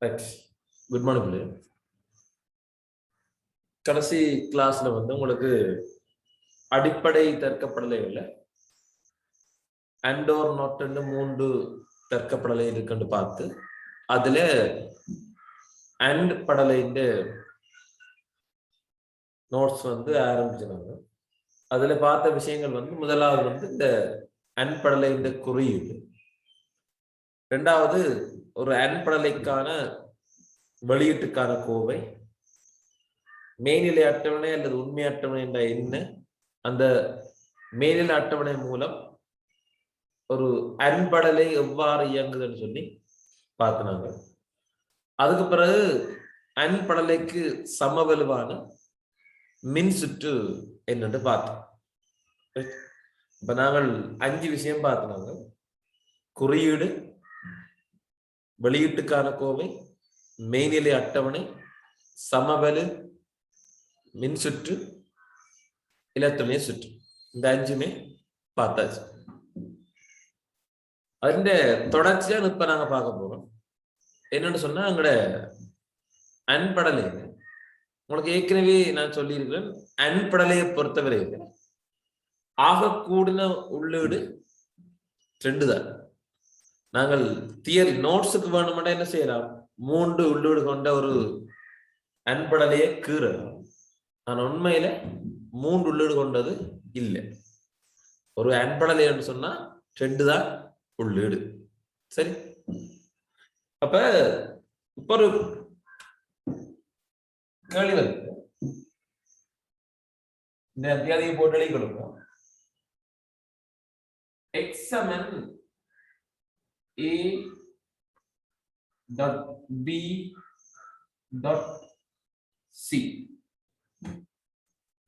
Right. Good morning பிள்ளைங்க. கடைசி கிளாஸ்ல உங்களுக்கு அடிப்படை தர்க்கப்படலைகள்ல அண்ட் ஆர் நாட் 3 தர்க்கப்படலை இருக்குன்னு பார்த்து அதுல அண்ட் படலைன்ற நோட்ஸ் ஆரம்பிச்சாங்க. அதுல பார்த்த விஷயங்கள் முதலாவது இந்த அண்ட் படலை இந்த குறியீடு, இரண்டாவது ஒரு அண்ட் படலைக்கான வெளியீட்டுக்கான கோவை, மேல்நிலை அட்டவணை அல்லது உண்மை அட்டவணை என்ற என்ன, அந்த மேல்நிலை அட்டவணை மூலம் ஒரு அன்படலை எவ்வாறு இயங்குதுன்னு சொல்லி பார்த்தினாங்க. அதுக்கு பிறகு அன்படலைக்கு சமவலுவான மின் சுற்று என்னன்னு பார்த்தோம். இப்ப நாங்கள் 5 விஷயம் பார்த்தினாங்க: குறியீடு, வெளியீட்டுக்கான கோவை, மெய்நிலை அட்டவணை, சமவலு, மின் சுற்று, இலத்துணை சுற்று. இந்த 5மே பார்த்தாச்சு. அதுல தொடர்ச்சியா இப்ப நாங்க பார்க்க போறோம். என்னன்னு சொன்னா, எங்கட அன்படலை உங்களுக்கு ஏற்கனவே நான் சொல்லியிருக்கிறேன். அன்படலையை பொறுத்தவரை ஆக கூடின உள்ளீடு 2 தான். நாங்கள் தியரி நோட்ஸுக்கு வேணும்னா என்ன செய்யலாம், 3 உள்ளீடு கொண்ட ஒரு அன்படலையை கீறலாம். ஆனா உண்மையில 3 உள்ளீடு கொண்டது இல்லை. ஒரு அன்படலை என்று சொன்னா 2 தான் உள்ளீடு. சரி, அப்ப இப்ப ஒரு கேள்வி வருது. இந்த அத்தியாதியை போட்டு எழுதி கொடுப்போம். x Saman a dot b dot c.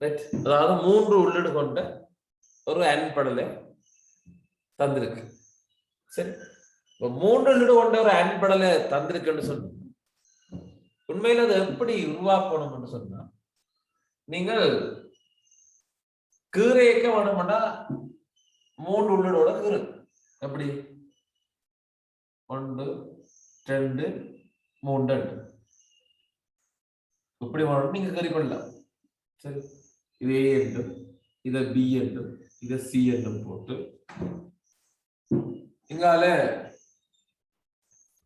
அதாவது 3 உள்ளீடு கொண்ட ஒரு அன்படலை தந்திருக்கு. சரி, 3 உள்ளீடு கொண்ட ஒரு அன்படலை தந்திருக்குன்னு சொன்ன உண்மையில அதை எப்படி உருவாக்கணும்னு சொன்னா, நீங்கள் கீரைக்க வேணும்னா 3 உள்ளீடோட கீறு. எப்படி? 1 2 3 இப்படி வேணும் நீங்க கறி பண்ணலாம். சரி, இது A என்றும் இதை B என்றும் இதை C என்றும் போட்டு இங்கால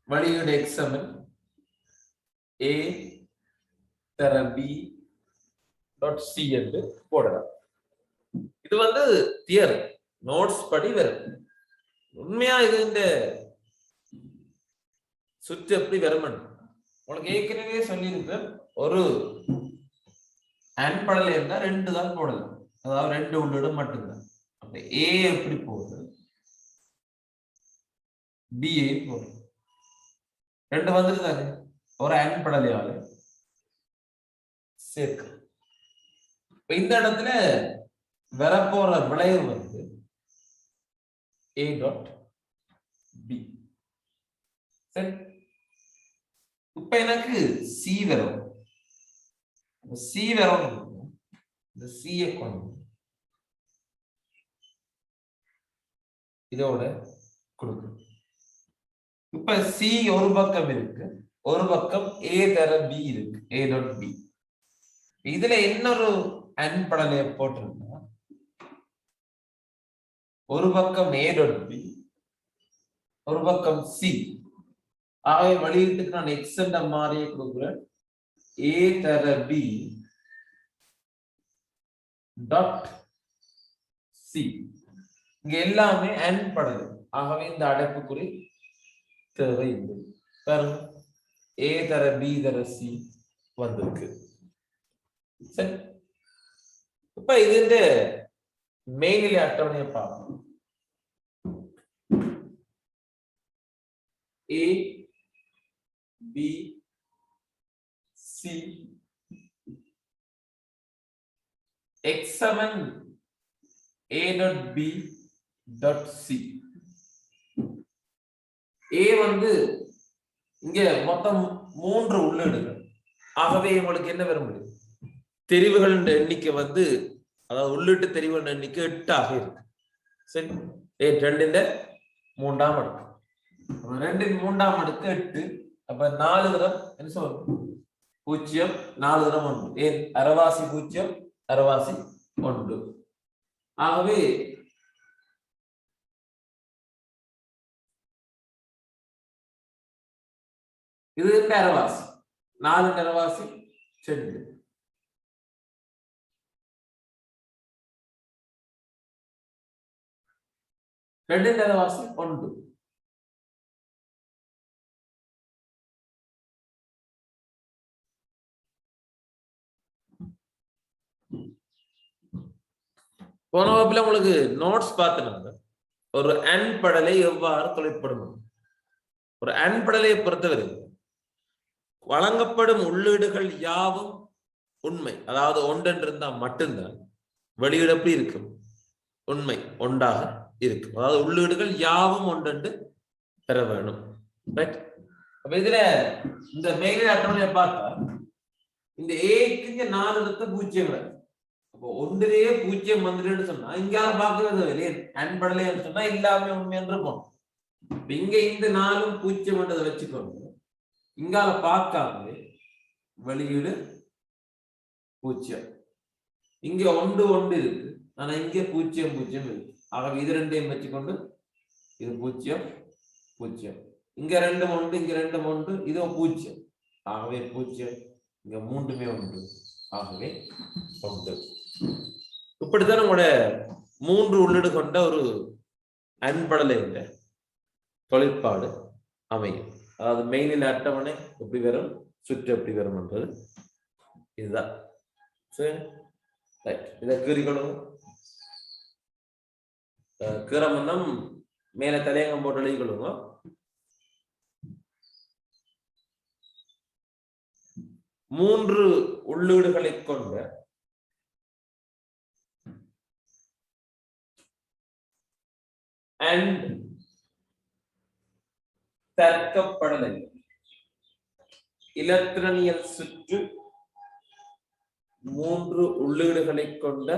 வெளியீடு x சமன் A தர B டாட் C என்று போடலாம். இது தியரி நோட்ஸ் படி வரும். உண்மையா இது இந்த சுற்று எப்படி வரும் உங்களுக்கு ஏற்கனவே சொல்லியிருப்பேன். ஒரு அன்படலை இருந்தா 2 தான் போடலாம், அதாவது 2 உள்ளீடு மட்டும்தான். அப்ப A எப்படி போகுது, B போடுது, 2 வந்துருதானே ஒரு அன்படலையால சேர்க்க. இந்த இடத்துல வரப்போற விளைவு A டாட் B. சரி, இப்ப எனக்கு C வரும். C வரும், இந்த C கொண்டு இதோட கொடுக்கு. இப்ப C ஒரு பக்கம் இருக்கு, ஒரு பக்கம் A தர B இருக்கு, A டாட் B. இதுல இன்னொரு அன்படலையை போட்டிருந்தா ஒரு பக்கம் A டாட் B, ஒரு பக்கம் C. ஆகவே வெளியீட்டுக்கு நான் x என்ற மாறியை கொடுக்கிறேன். A தர B டாட் C. இங்க எல்லாமே அன்படலை. ஆகவே இந்த அடைப்புக்குறி தேவை இல்லை. பாருங்க, A தர B தர C வந்திருக்கு. சரி, இப்ப இது மேல்நிலை அட்டவணையை பார்க்கணும். A B C x Saman A dot B dot C. A இங்க மொத்தம் 3 உள்ளீடுகள். ஆகவே உங்களுக்கு என்ன வர முடியும், தெரிவுகள் எண்ணிக்கை அதாவது உள்ளீட்டு தெரிவுகள் எண்ணிக்கை 8 ஆக இருக்கு. சரி, 2 3ஆம் அடுக்கு 8. அப்ப 4 தரம் என்ன சொல்றோம்? 0 4 தரம் 1. ஏன் அரைவாசி 0 அரைவாசி 1. ஆகவே இது அரைவாசி 4 அரைவாசி 2. ரெண்டு அரைவாசி 1. போன வகுப்புல உங்களுக்கு நோட்ஸ் பார்த்தனாங்க ஒரு அன்படலை எவ்வாறு தொழிற்படும். ஒரு அன்படலையை பொறுத்தவரை வழங்கப்படும் உள்ளீடுகள் யாவும் உண்மை, அதாவது ஒன்றென்று இருந்தால் மட்டும்தான் வெளியீடு எப்படி இருக்கும்? உண்மை ஒன்றாக இருக்கும். அதாவது உள்ளீடுகள் யாவும் ஒன்றென்று பெற வேணும். அப்ப இதுல இந்த மேலே அட்டவணையை பார்த்தா இந்த ஏக்கு இங்க 4 இடத்துல 0. அப்போ ஒன்றிலேயே 0 வந்துடுன்னு சொன்னா இங்கால பாக்குறது வெளியே அன்படலைன்னு சொன்னா எல்லாமே உண்மைன்னு இருக்கும். இங்க இந்த 4ம் 0 வச்சுக்கொண்டு இங்கால பார்க்காம வெளியீடு 0. இங்க 1 1 இருக்கு, ஆனா இங்க 0 0 இருக்கு. ஆகவே இது ரெண்டையும் வச்சுக்கொண்டு இது 0 0. இங்க 2 1 இங்க 2 1 இது 0. ஆகவே 0. இங்க 3மே 1. ஆகவே 1. இப்படித்தான் நம்மளோட 3 உள்ளீடு கொண்ட ஒரு அன்படலை தொழிற்பாடு அமையும். அதாவது மெயினில் அட்டவணை எப்படி வரும், சுற்று எப்படி வரும் என்றது இதுதான். இதை கீறிக்கொள்ளுங்க. கீரமன்னம் மேல தலையங்கம் போட்டு எழுதிக்கொள்ளுங்க. மூன்று உள்ளீடுகளை கொண்ட and தர்க்கப்படலை இலத்திரனியல் சுற்று 3 உள்ளீடுகளை கொண்ட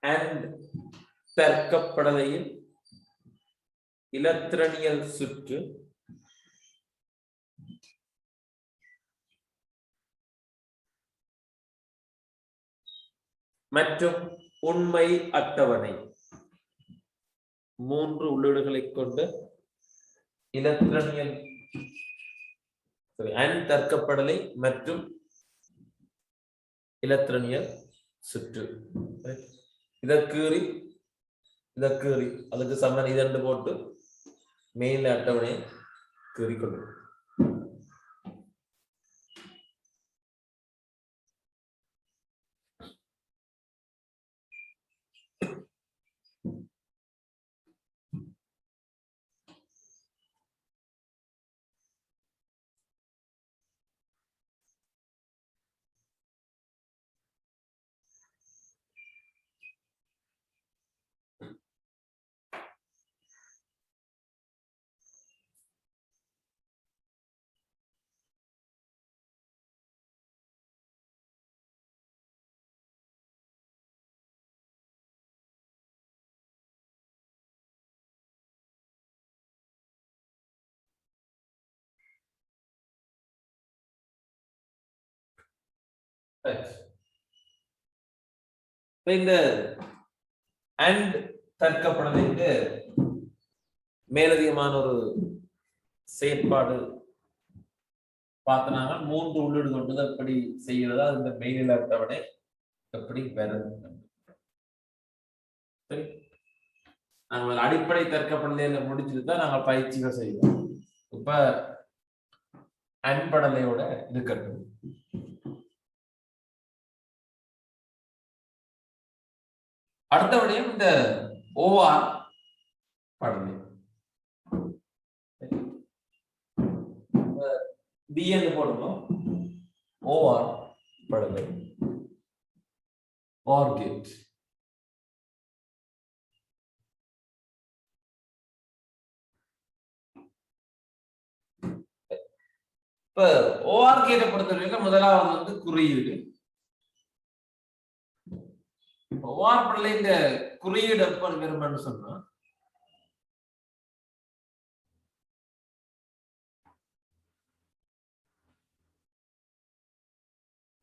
and தர்க்கப்படலையில் இலத்திரனியல் சுற்று மற்றும் உண்மை அட்டவணை 3 உள்ளீடுகளை கொண்ட இலத்திரனியல் தர்க்கப்படலை மற்றும் இலத்திரனியல் சுற்று. இதற்கு அதுக்கு சமன் இதென்று போட்டு மெயின் அட்டவணையை கீறிக்கொள்ளும். இந்த அண்ட் தர்க்கப்படலைக்கு மேலதிகமான ஒரு செயற்பாடு பார்த்தனாங்க. 3 உள்ளீடு கொண்டது எப்படி செய்யறதா இந்த மெயினில் அட்டவணை எப்படி வருது. சரி, நாங்கள் அடிப்படை தர்க்கப்படலையில முடிச்சுட்டு தான் நாங்கள் பயிற்சிகள் செய்வோம். இப்ப அன்படலையோட இருக்கட்டும். அடுத்த விடயம் இந்த ஓஆர் படலை. பி என்று போடணும். ஓஆர் படலை OR கேட். இப்ப OR கேட்டை பொறுத்தவரைக்கும் முதலாவது குறியீடு. OR படலை இந்த குறியீடு எப்ப வரும்னு சொன்னா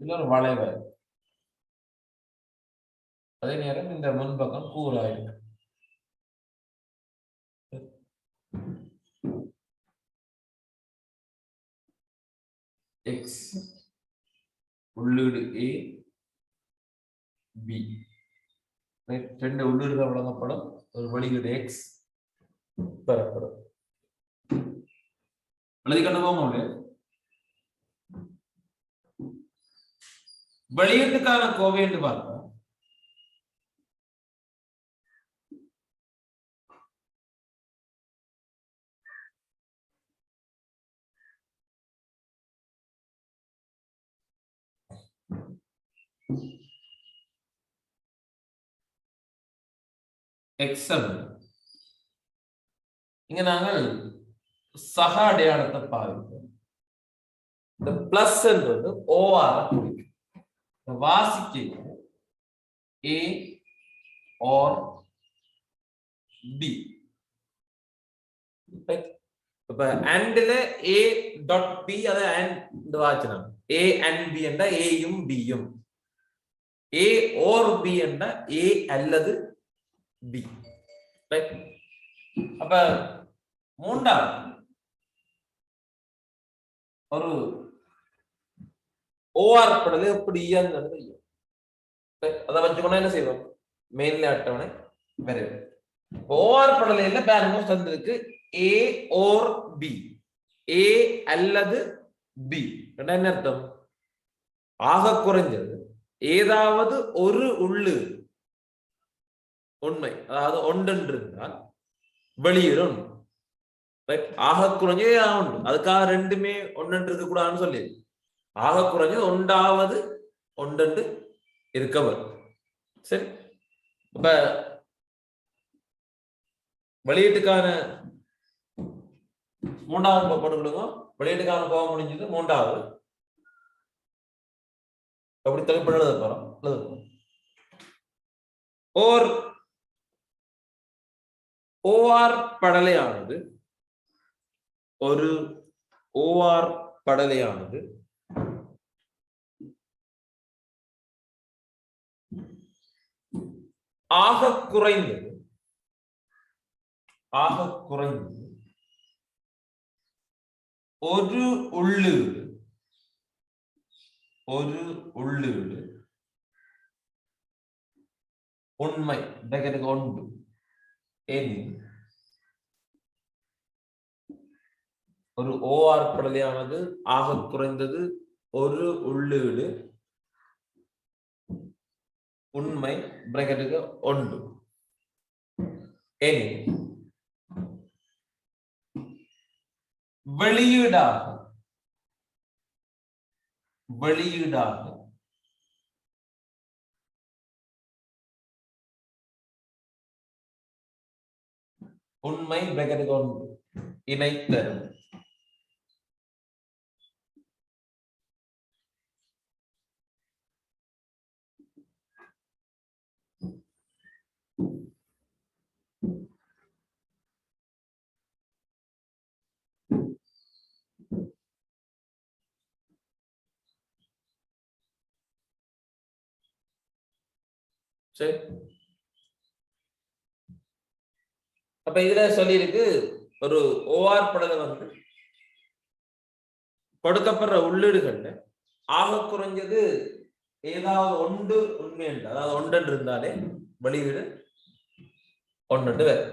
இதுல ஒரு வளைவு, அதே நேரம் இந்த முன்பக்கம் கூறாயிருக்கு. எக்ஸ் உள்ளீடு ஏ பி, ரெண்டு உள்ளீடுகள் வழங்கப்படும், ஒரு வெளியீடு எக்ஸ் பெறப்படும். எழுதிக்கொண்டு போங்க. வெளியீட்டுக்கான கோவை என்று பார்ப்போம். எக்ஸல் இங்க நாங்கள் சக அடையாளத்தை பாவிப்போம். இந்த பிளஸ் என்றது ஓஆர் குறிக்கும். வாசிக்க ஏ ஆர் பி. இப்ப அண்ட்ல ஏ டாட் பி, அத அண்ட் வாச்சனம் ஏ அண்ட் பி என்ற ஏயும் பியும், ஏ ஓர் பி என்ற ஏ அல்லது பி. அப்ப மூன்றாவது ஒரு ஓஆர் படல எப்படி இயங்குறது, அதை வச்சுக்கொண்டா என்ன செய்வோம், மெயின்ல அட்டவணை வரைவு. ஓஆர் படலையில பேரமோ தந்திருக்கு ஏ ஓர் பி, ஏ அல்லது பி. என்ன அர்த்தம், ஆக குறைஞ்சது ஏதாவது ஒரு உள்ளு உண்மை, அதாவது ஒன்று இருந்தால் வெளியீடு ஒன்று. ஆக குறைஞ்சது உண்டு, அதுக்காக ரெண்டுமே ஒன்று இருக்க கூடாதுன்னு சொல்லி ஆக குறைஞ்சது ஒன்றாவது ஒன்று இருக்க வரும். சரி, இப்ப வெளியீட்டுக்கான மூன்றாவது போட்டுக்கொள்ளுங்க. வெளியீட்டுக்கான கோவம் முடிஞ்சது. மூன்றாவது எப்படி தலைப்பு எழுத போறோம். ஓஆர் படலையானது ஒரு ஓஆர் படலையானது ஆக குறைந்தது ஒரு உள்ளீடு உண்மை ஒன்று எனில் ஒரு ஓஆர் படலையானது ஆக குறைந்தது ஒரு உள்ளீடு உண்மை பிராக்கெட்டுக்கு ஒன்று எனில் வெளியீடாக உண்மை பிராக்கெட்டுக்கு ஒன்று இணைத்தரும். சரி, அப்ப இதுல சொல்லி இருக்கு ஒரு ஓஆர் படலை வந்து கொடுக்கப்படுற உள்ளீடுகள்ல ஆக குறைஞ்சது ஏதாவது ஒன்று உண்மை என்று, அதாவது ஒன்று இருந்தாலே வெளியீடு ஒன்று வேறு.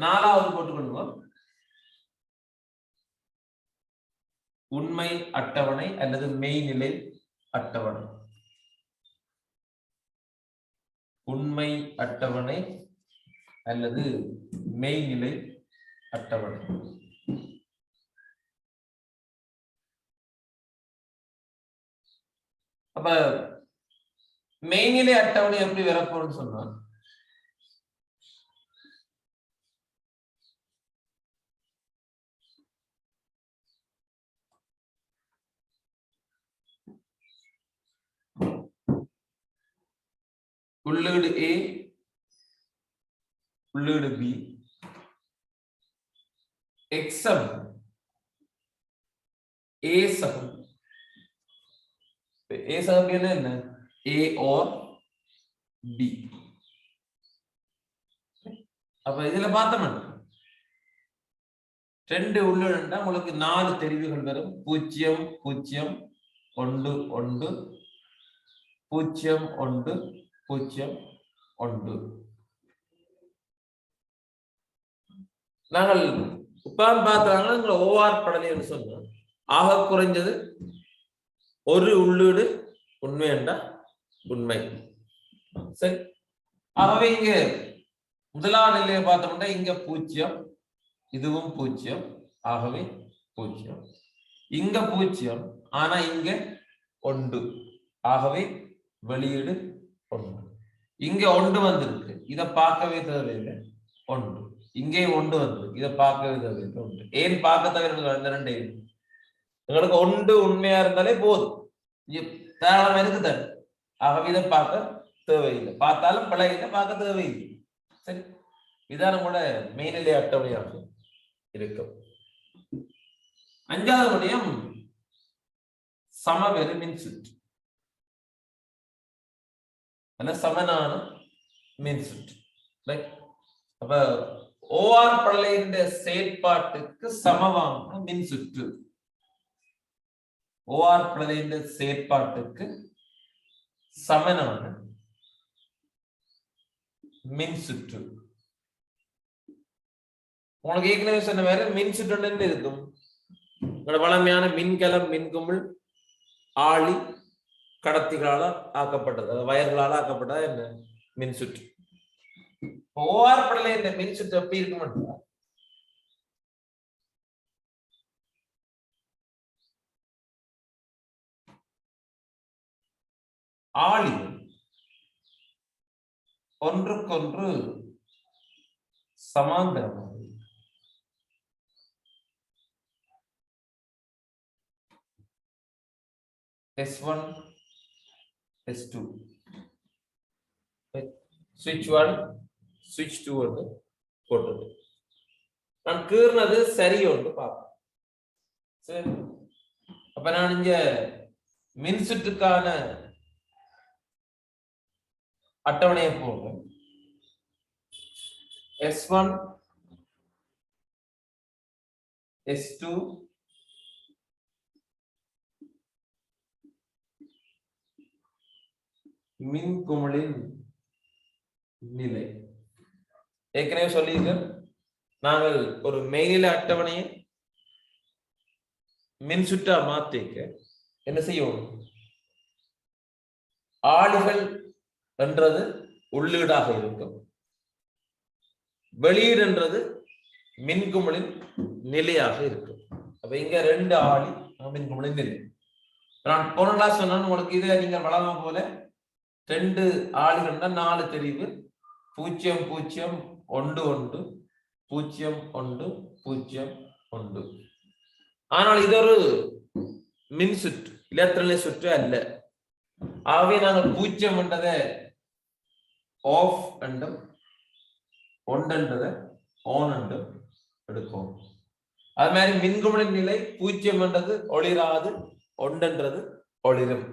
நாலாவது போட்டுக்கொள்ளுங்க, உண்மை அட்டவணை அல்லது மெய்நிலை அட்டவணை. உண்மை அட்டவணை அல்லது மெய்நிலை அட்டவணை. அப்ப மெய்நிலை அட்டவணை எப்படி வரப்போன்னு சொன்னா, உள்ளீடு ஏ உள்ளீடு பி எக்ஸ் சமம் ஏ சமம் A சமபி என்ன A or B. அப்ப இதுல பார்த்தோம் ரெண்டு உள்ளிடா உங்களுக்கு 4 தெரிவுகள் வரும் 0 0 1 1 0 1 0 1. நாங்கள் உட்கார்ந்து பார்த்தாங்க ஓஆர் படலைன்னு சொன்னோம். ஆக குறைஞ்சது ஒரு உள்ளீடு உண்மை என்றா உண்மை. சரி, ஆகவே இங்க முதலாம் நிலையை பார்த்தோம்னா இங்க 0, இதுவும் 0, ஆகவே 0. இங்க 0, ஆனா இங்க 1, ஆகவே வெளியீடு 1. இங்க 1 வந்திருக்கு, இதை பார்க்கவே தேவையில்லை 1. இங்கே 1 வந்து இதை பார்க்கவே தேவையில்லை 1. ஏன் பார்க்க தவிர அந்த ரெண்டு எங்களுக்கு 1 உண்மையா இருந்தாலே போதும், தாராளமா இருக்குது. ஆகவே இதை பார்க்க தேவையில்லை, பார்த்தாலும் பிழை இல்லை, பார்க்க தேவையில்லை. சரி, இதான் கூட மெய்நிலை அட்டவணையாக இருக்கும். 5வது விடயம் சமவெளி மின்சுற்று, சமனான மின்சுற்று. அப்ப ஓஆர் படலையின் செயற்பாட்டுக்கு சமமான மின்சுற்று, ஓஆர் படலையின் செயற்பாட்டுக்கு சமனான மின்சுற்று. உங்களுக்கு ஏற்கனவே சொன்ன வேற மின்சுற்று இருக்கும். வளமையான மின்கலம், மின்குமிழ், ஆளி, கடத்திகளால் ஆக்கப்பட்டது, வயர்களால் ஆக்கப்பட்டது என்ன மின்சுற்று. ஓஆர் படல இந்த மின்சுற்று எப்படி இருக்கும்? ஆளி ஒன்றுக்கொன்று சமாந்தரமாக S1 S2 switch 1 switch 2 வந்து போட்டது. நான் கீர்னது சரி ஒன்று பார்ப்போம். சரி, அப்ப நான் இங்க மின்சுற்றுக்கான அட்டவணையை போடுறேன். S1 S2 மின்குமிழின் நிலை ஏற்கனவே சொல்லியிருக்க. நாங்கள் ஒரு மெய்நிலை அட்டவணையை மின்சுற்றா மாத்திக்க என்ன செய்யணும்? ஆளிகள் என்றது உள்ளீடாக இருக்கும், வெளியீடு என்றது மின்குமிழின் நிலையாக இருக்கும். அப்ப இங்க 2 ஆளி மின்குமிழின் நிலை. நான் போன கிளாஸ் சொன்ன உங்களுக்கு இதை நீங்க வளமா போல 2 ஆளிகள்னா 4 தெரிவு 0 0 1 1 0 1 0 1. ஆனால் இது ஒரு மின் சுற்று, இலத்திரநிலை சுற்று அல்ல. ஆகவே நாங்கள் 0 என்றதை ஆஃப் என்றும் 1 என்றதை ஆன் என்றும் எடுக்கும். அது மாதிரி மின்குமிழின் நிலை 0 என்றது ஒளிராது, 1 என்றது ஒளிரும்.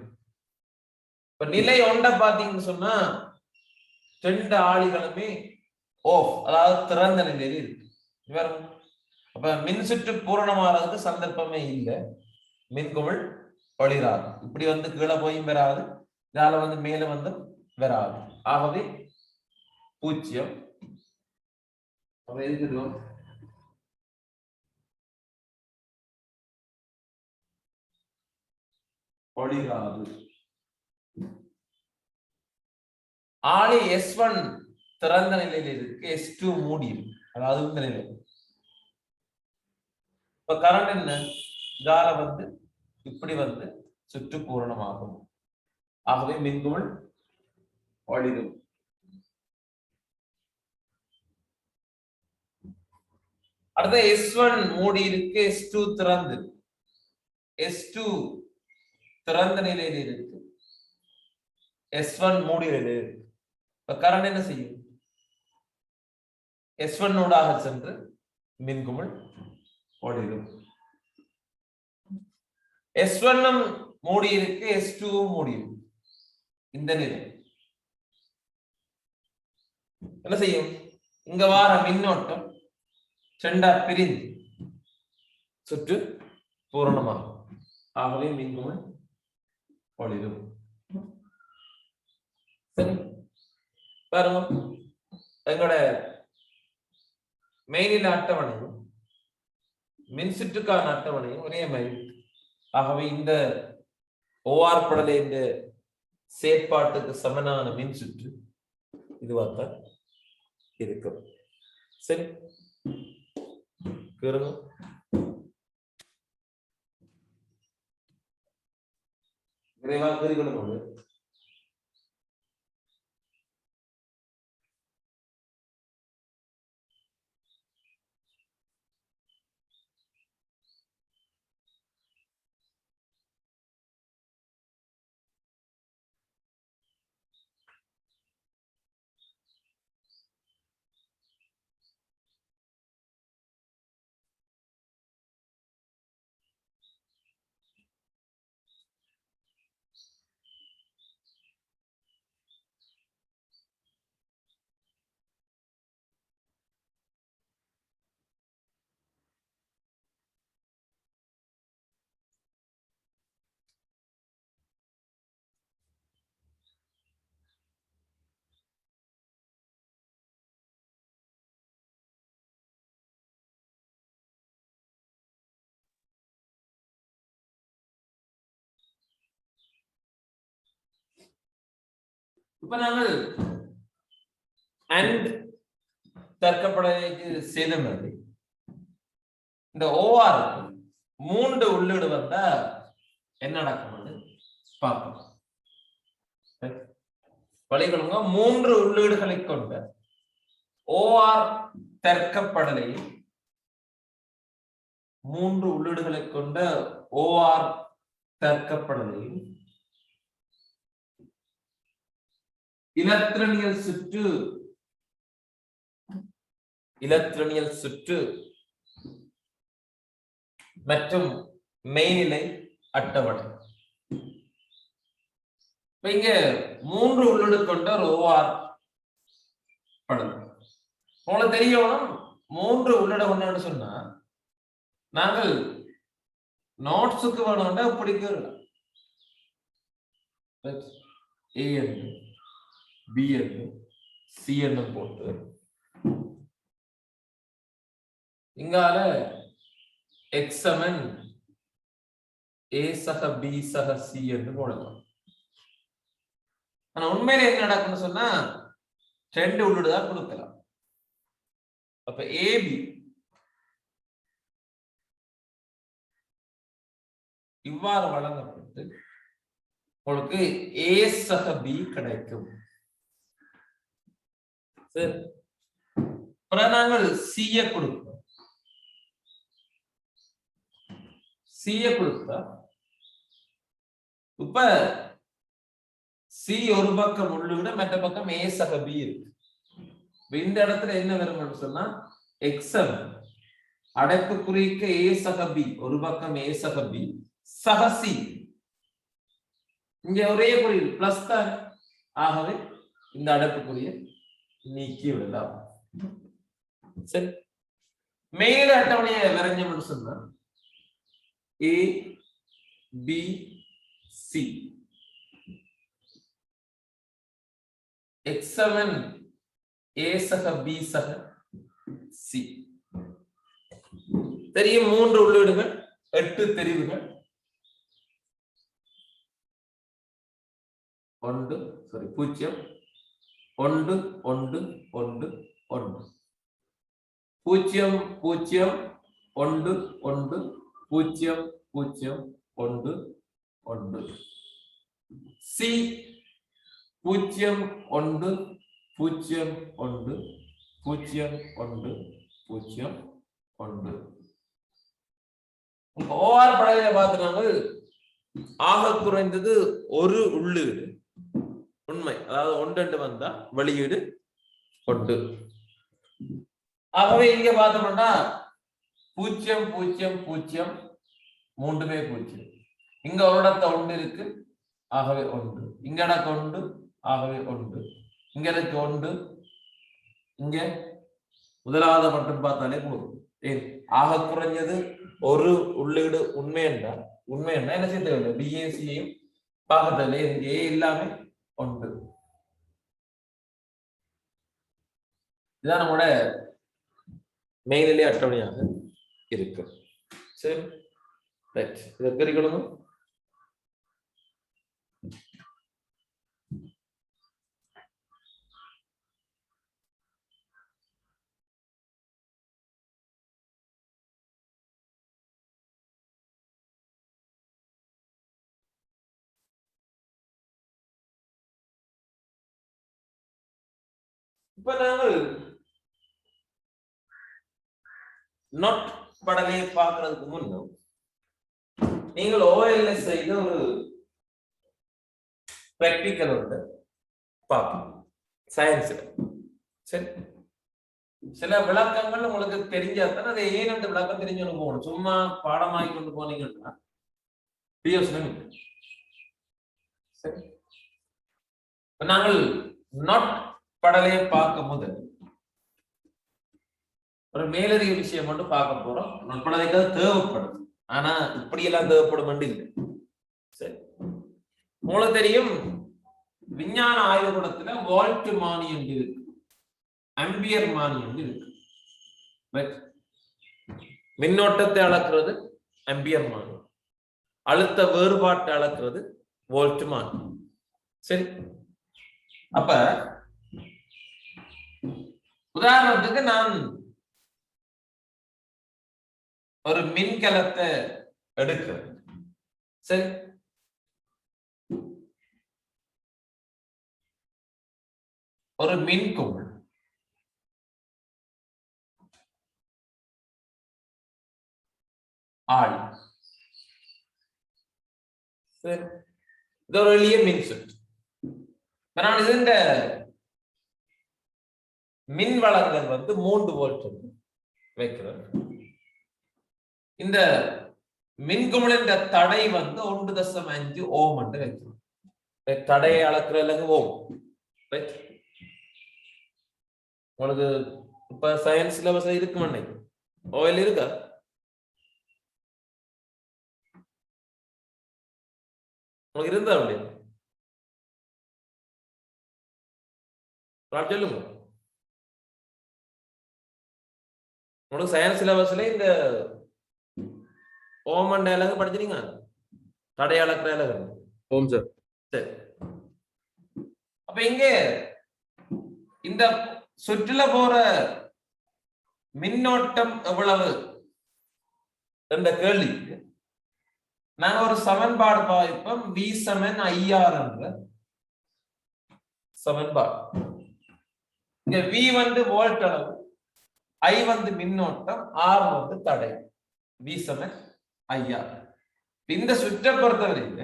இப்ப நிலை 1 பாத்தீங்கன்னு சொன்னா 2 ஆளிகளுமே ஆஃப், அதாவது திறந்த நிலையில் இருக்கு. அப்ப மின் சுற்று பூரணமாறதுக்கு சந்தர்ப்பமே இல்லை. மின்குமிழ் ஒளிராது, இப்படி வந்து கீழே போயும் வராது, இதால வந்து மேல வந்து வராது. ஆகவே 0. அப்ப எதுக்கு ஒளிராது. ஆளி S1 திறந்த நிலையில் இருக்கு, S2 மூடி இருக்கு, அதாவது இந்த நிலை. இப்ப கரண்ட் என்ன? இதால வந்து இப்படி வந்து சுற்று பூரணமாகும். ஆகவே மின்குமிழ் ஒளிரும். அடுத்த S1 மூடி இருக்கு, S2 திறந்து, S2 திறந்த நிலையில் இருக்கு, S1 மூடி நிலையில் இருக்கு. இப்ப கரண்ட் என்ன செய்யும்? S1 ஊடாக சென்று மின்குமிழ் ஒளிரும். S1 மூடி இருக்கு, S2 மூடி இருக்கு. இந்த நிலை என்ன செய்யும்? இங்க வார மின்னோட்டம் செண்டா பிரிந்து சுற்று பூரணமாகும். ஆகவே மின்குமிழ் ஒளிரும். சரி பாருங்க, எங்களோட மெயினில் அட்டவணையும் மின் சுற்றுக்கான அட்டவணையும் ஒரே மாதிரி. ஆகவே இந்த ஓஆர் படலை இந்த செயற்பாட்டுக்கு சமனான மின் சுற்று இதுவாத்தான் இருக்கும். சரி கேளுங்க. விரைவாக கேள்விகளும் இப்ப நாங்கள் அண்ட் தர்க்கப்படலைக்கு செய்த மாதிரி இந்த ஓஆர் 3 உள்ளீடு வந்தா என்ன நடக்கும்னு பார்ப்போம். வழிகளுங்க 3 உள்ளீடுகளை கொண்ட ஓஆர் தர்க்கப்படலையும் 3 உள்ளீடுகளை கொண்ட ஓஆர் தர்க்கப்படலையும் இலத்திரனியல் சுற்று மற்றும் மெய்நிலை அட்டவணை. இங்க 3 உள்ளீடு கொண்ட ஒரு ஓஆர் படம் உங்களுக்கு தெரியணும். 3 உள்ளிட ஒண்ணு சொன்னா நாங்கள் நோட்ஸுக்கு வேணும்னா பிடிக்க A என்று B என்று C என்று போட்டு இங்கால X சமன் A சக B சக C என்று போடலாம். ஆனா உண்மையில என்ன நடக்கும்னு சொன்னா 2 உள்ளிடுதான் கொடுக்கலாம். அப்ப AB இவ்வாறு வழங்கப்பட்டு உங்களுக்கு A சக B கிடைக்கும். சரி, நாங்கள் C கொடுப்போம். C கொடுத்தா இப்ப C ஒரு பக்கம் உள்ளிட மற்ற பக்கம் A சக B இருக்கு. இந்த இடத்துல என்ன வரும்னு சொன்னா எக்ஸம் அடைப்பு குறிக்க A சக B ஒரு பக்கம் A சக B சக C இங்க ஒரே குறியீடு பிளஸ் தான். ஆகவே இந்த அடைப்புக்குரிய நீக்கி விடலாம். சரி, மேல அட்டவணையை வரைஞ்சோம்னு சொன்னா A B C X Saman A சக B சக C. தெரியும் 3 உள்ளீடுகள் 8 தெரிவுகள் 0 1 1 1 1 1 0 0 1 1 0 0 1 1 C 0 1 0 1 0 1 0 1. ஓஆர் படலை பார்த்துனாங்க. ஆக குறைந்தது ஒரு உள்ளீடு உண்மை, அதாவது 1 வந்தா வெளியீடு 1. ஆகவே இங்க பார்த்தோம்னா 0 0 0 3மே 0 இங்க ஒரு இடத்த ஒன்று இருக்கு, ஆகவே ஒன்று. இங்க இடக்கு ஒன்று, ஆகவே ஒன்று. இங்க இருக்கு ஒன்று, இங்க முதலாவது மட்டும் பார்த்தாலே போதும். ஏன் ஆக குறைஞ்சது ஒரு உள்ளீடு உண்மை என்றால் என்ன செய்ய தேவையில்லை, பிஏசியையும் பார்க்கல. இங்கே எல்லாமே ஒன்று. இதுதான் நம்மளோட மெயினிலே அட்டவணையாக இருக்கு. சரி, ரைட். இதை பெருக்கணும். இப்ப நாங்கள் நோட் படலையை பார்க்கறதுக்கு முன்னும் நீங்கள் ஓஎல்எஸ் செய்த ஒரு பிராக்டிக்கல் வந்து பார்க்கணும் சயின்ஸ்ல. சரி, சில விளக்கங்கள் உங்களுக்கு தெரிஞ்சாதான் அதை ஏன் அந்த விளக்கம் தெரிஞ்சு போகணும். சும்மா பாடமாகி கொண்டு போனீங்கன்னா பிரயோசனம். சரி, நாங்கள் நோட் படலையை பார்க்கும் போது ஒரு மேலதிக விஷயம் மட்டும் பார்க்க போறோம். நட்படலைக்கு தேவைப்படும், ஆனா இப்படி எல்லாம் தேவைப்படும் இல்லை. சரி, உங்களுக்கு தெரியும் விஞ்ஞான ஆய்வுக்கூடத்துல வோல்ட் மானி என்று இருக்கு, ஆம்பியர் மானி என்று இருக்கு. மின்னோட்டத்தை அளக்கிறது ஆம்பியர் மானி, அழுத்த வேறுபாட்டை அளக்கிறது வோல்ட் மானி. சரி, அப்ப உதாரணத்துக்கு நான் ஒரு மின்கலத்தை எடுக்கிறேன். சரி, ஒரு மின்குமிழ் ஆள். சரி, இது ஒரு எளிய மின் சுற்று. நான் இந்த மின் வளங்கள் வந்து 3 வோல்ட் வைக்கிறேன். இந்த மின்குமிழின் தடை வந்து 1.5 ஓம் என்று வைக்கிறோம். தடையை அளக்குற ஓம். உங்களுக்கு இப்ப சயின்ஸ் சிலபஸ் இருக்கு நினைக்கிறேன். ஓயில் இருக்கா? உங்களுக்கு இருந்தா அப்படி சொல்லுங்க. உங்களுக்கு சயின்ஸ் சிலபஸ்ல இந்த ஓமன் டயலாக் படிச்சிருங்க, தடை அளக்குற டயலாக். ஓம் சார். சரி, அப்ப இங்க இந்த சுற்றுல போற மின்னோட்டம் எவ்வளவு என்ற கேள்விக்கு நாங்க ஒரு சமன்பாடு பாய்ப்போம். V சமன் IR என்ற சமன்பாடு. இங்க V வந்து வோல்ட் அளவு, I வந்து மின்னோட்டம், R வந்து தடை. V சமன் IR. இந்த சுற்றை பொறுத்தவரையில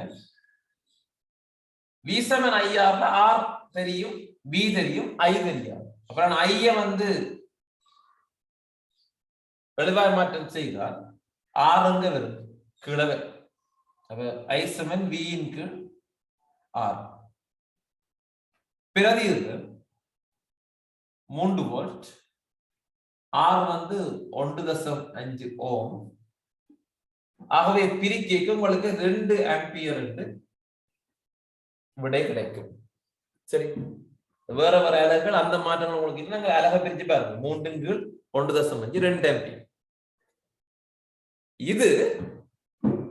V சமன் IR R தெரியும், V தெரியும், I தெரியாது. அப்புறம் I வந்து வெளிவாய் மாற்றம் செய்தால் R எங்க வரும்? கிழவே. அப்ப I சமன் V இன் கீழ் R. பிறகு இருக்கு 3 வோல்ட், R வந்து 1.5 ஓம். ஆகவே பிரிக்கைக்கு உங்களுக்கு 2 ஆம்பியர் என்று விடை கிடைக்கும். சரி, வேற வேற அலகுகள் அந்த மாற்றங்கள் உங்களுக்கு இன்னும் அலகை பிரிச்சு பாருங்க. 3 இன் கீழ் 1.5 2 ஆம்பியர். இது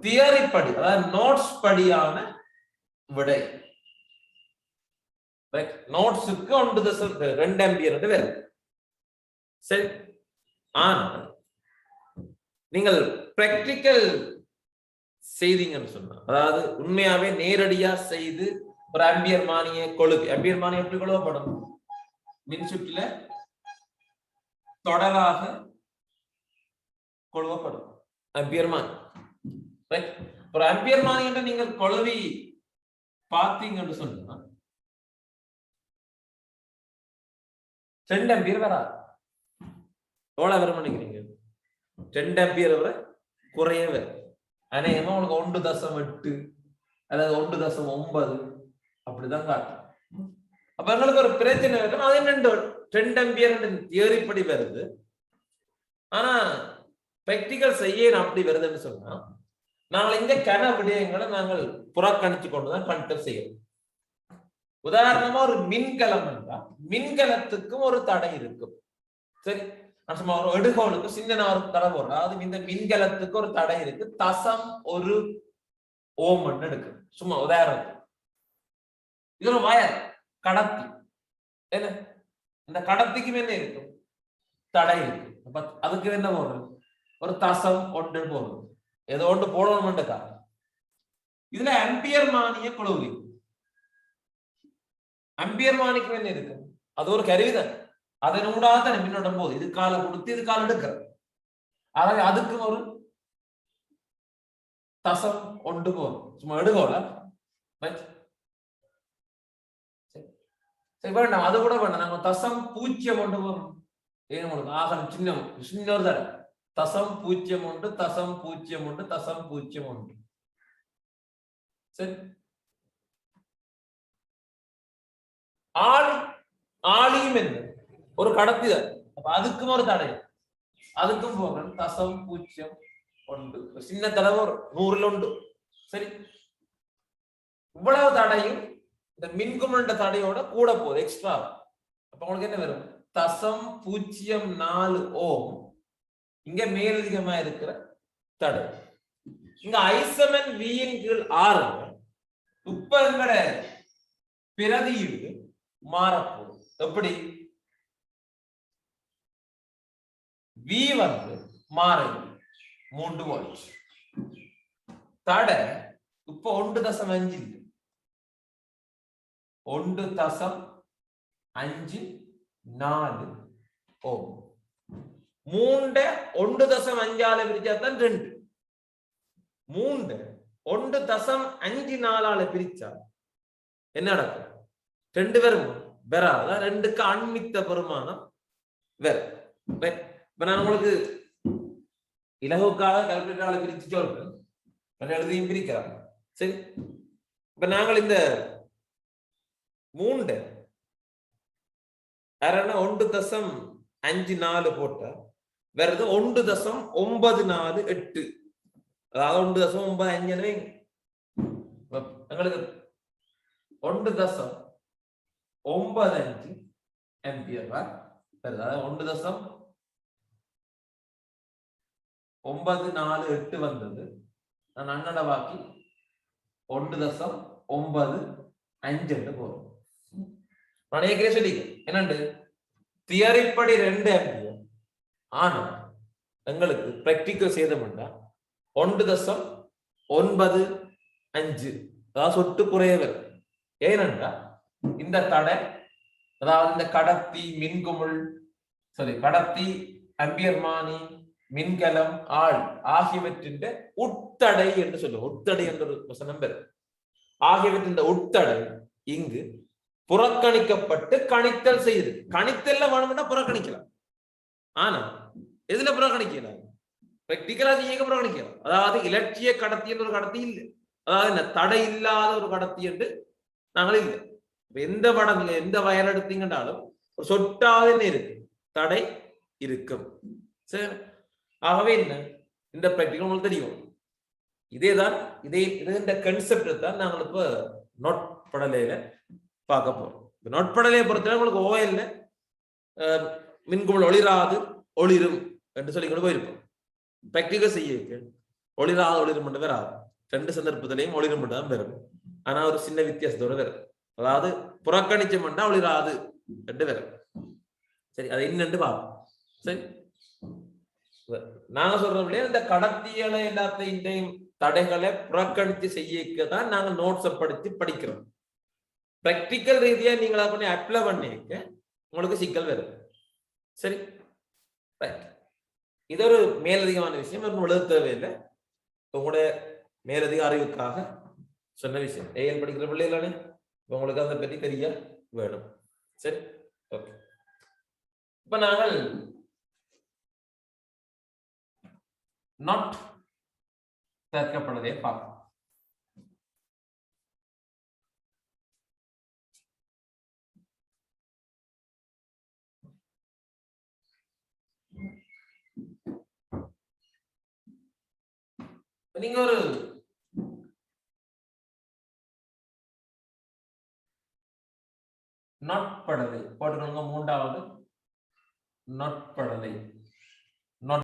தியரி படி, அதாவது நோட்ஸ் படியான விடை. நோட்ஸுக்கு 1.2 ஆம்பியர் என்று வேறு. சரி, ஆனால் நீங்கள் பிராக்டிக்கல் செய்தீங்கன்னு சொன்னா, அதாவது உண்மையாவே நேரடியா செய்து ஒரு ஆம்பியர் மானியை கொழுவி, ஆம்பியர் மானி எப்படி கொழுவப்படும்? மின் சுற்றில தொடராக கொழுவப்படும் ஆம்பியர் மானி. ஒரு ஆம்பியர் மானி என்று நீங்கள் கொழுவி பார்த்தீங்கன்னு சொன்னா 2 ஆம்பியர் வராது. எவ்வளவு வரும் நினைக்கிறீங்க? 2 ஆம்பியர் வரை குறைய வரும். அநேகமா உங்களுக்கு 1.8 அல்லது 1.9 அப்படிதான் காட்டும். அப்ப எங்களுக்கு ஒரு பிரச்சனை இருக்கு. அது என்ன 2 ஆம்பியர் தியரி படி வருது. ஆனா பிராக்டிகல் செய்ய அப்படி வருதுன்னு சொன்னா நாங்கள் இந்த கன விடயங்களை நாங்கள் புறக்கணிச்சு கொண்டுதான் கண்டர் செய்யணும். உதாரணமா ஒரு மின்கலம் என்றால் மின்கலத்துக்கும் ஒரு தடை இருக்கும். சரி, ஒரு எடுகோலுக்கு சின்ன ஒரு தடை போடுறோம். அதாவது இந்த மின்கலத்துக்கு ஒரு தடை இருக்கு. 0.1 ஓம் எடுக்கு. சும்மா உதாரணத்துக்கு இது ஒரு வயர் கடத்தி. என்ன இந்த கடத்திக்கு என்ன இருக்கும்? தடை இருக்கு. அப்ப அதுக்கு என்ன போடுறது? ஒரு 0.1 போடுறது. ஏதோ ஒன்று போடணும்ன்றா இதுல ஆம்பியர் மானிய குழுவி ஆம்பியர் மானிக்கு என்ன இருக்கு? அது ஒரு கருவிதான். அதனூடாக தான் மின்னோட்டம் போகுது. இது கால கொடுத்து இது கால எடுக்கிறது. ஆகவே அதுக்கு ஒரு 0.1 போகும். சும்மா எடுக்கோல வேண்டாம், அது கூட வேண்டாம். நாங்க 0.01 போறோம். ஏன் உங்களுக்கு ஆகணும் சின்ன சின்ன ஒரு தடவை 0.01 0.01 0.01. சரி, ஆளியும் என்ன ஒரு கடத்தி தான். அப்ப அதுக்கும் ஒரு தடை, அதுக்கும் போகணும் 0.01. சின்ன தடவை 100ல் உண்டு. சரி, இவ்வளவு தடையும் இந்த மின்குமண்ட தடையோட கூட போகுது எக்ஸ்ட்ரா. அப்ப உங்களுக்கு என்ன வரும்? 0.04 ஓம் இங்க மேலதிகமா இருக்கிற தடை. இங்க ஐசமன் வியின் கீழ் 6 இப்ப எங்கட பிரதியீடு மாறப்போகுது. எப்படி? வி வந்து மாறுது 3 வோல்ட். தடை இப்ப 1.5 1.54 ஓம். 3 1.5 பிரிச்சாதான் 2. 3 1.54 பிரிச்சா என்ன நடக்கும்? 2 வரும். வராத 2க்கு அண்மித்த பெருமானம் வரும். இப்ப நான் உங்களுக்கு இலகுக்காக கால்குலேட்டரால பிரிச்சு சொல்றேன். எழுதியும் பிரிக்கிறாங்க. சரி, இப்ப நாங்கள் இந்த 3 1.54 போட்டா வருது 1.948. அதாவது 1.95 எங்களுக்கு 1.95 ஆம்பியர் வருது. அதாவது 1.948 வந்தது. நான் அன்னடவாக்கி 1.95 போறோம். நான் ஏற்கனவே சொல்லி என்னண்டு தியரிப்படி 2 ஆம்பியர். ஆனா எங்களுக்கு பிராக்டிகல் செய்தோம்னா 1.95 அதாவது சொட்டு குறையவர். ஏனென்றா இந்த தடை, அதாவது இந்த கடத்தி மின்குமிழ் கடத்தி அம்பியர்மானி மின்கலம் ஆள் ஆகியவற்றின் உட்தடை என்று சொல்லுவோம். உட்தடை என்ற ஒரு வசனம் பெறும். ஆகியவற்றின் உட்தடை இங்கு புறக்கணிக்கப்பட்டு கணித்தல் செய்யுது. கணித்தல்ல வேணும்னா புறக்கணிக்கலாம். ஆனா எதுல புறக்கணிக்கலாம்? பிராக்டிகலா செய்ய புறக்கணிக்கலாம். அதாவது இலட்சிய கடத்தி என்ற ஒரு கடத்தி இல்லை. அதாவது என்ன தடை இல்லாத ஒரு கடத்தி என்று நாங்கள் இல்லை. எந்த படத்துல எந்த வயல் எடுத்தீங்கன்னாலும் ஒரு சொட்டாவது என்ன இருக்கு? தடை இருக்கும். சரி, ஆகவே என்ன இந்த பிராக்டிகல் உங்களுக்கு தெரியும். இதேதான் இந்த கன்செப்ட் தான் நாங்கள் இப்ப நோட்படலையில பார்க்க போறோம். நோட்படலையை பொறுத்தவரை உங்களுக்கு ஓஎல்ல மின்குமிழ் ஒளிராது ஒளிரும் என்று சொல்லி கொண்டு போயிருப்போம். பிராக்டிகல் செய்ய ஒளிராது ஒளிரும் மட்டும் வராது. 2 சந்தர்ப்பத்திலையும் ஒளிரும் மட்டும் தான் வரும். ஆனா ஒரு சின்ன வித்தியாசத்தோட வரும். அதாவது புறக்கணிச்சோம்னா ஒளிராது என்று வரும். சரி, அது என்னன்னு பார்ப்போம். சரி, நாங்க சொல்றோம் இந்த கடத்தியலை எல்லாத்தையும் தடைகளை புறக்கணித்து செய்யதான் நாங்க நோட்ஸை படிக்கிறோம். பிராக்டிக்கல் ரீதியா நீங்களா பண்ணி அப்ளை பண்ணிக்க உங்களுக்கு சிக்கல் வரும். சரி, இது ஒரு மேலதிகமான விஷயம். எழுத தேவையில்லை. உங்களுடைய மேலதிக அறிவுக்காக சொன்ன விஷயம். ஏஎல் படிக்கிற பிள்ளைகளானே உங்களுக்கு அதை பற்றி தெரிய வேணும். சரி, ஓகே. இப்ப நாங்கள் not தற்கப்படுவதை பார்க்கலாம். நீங்க ஒரு நட்படலை போட்டுக்கோங்க. மூன்றாவது நட்படலை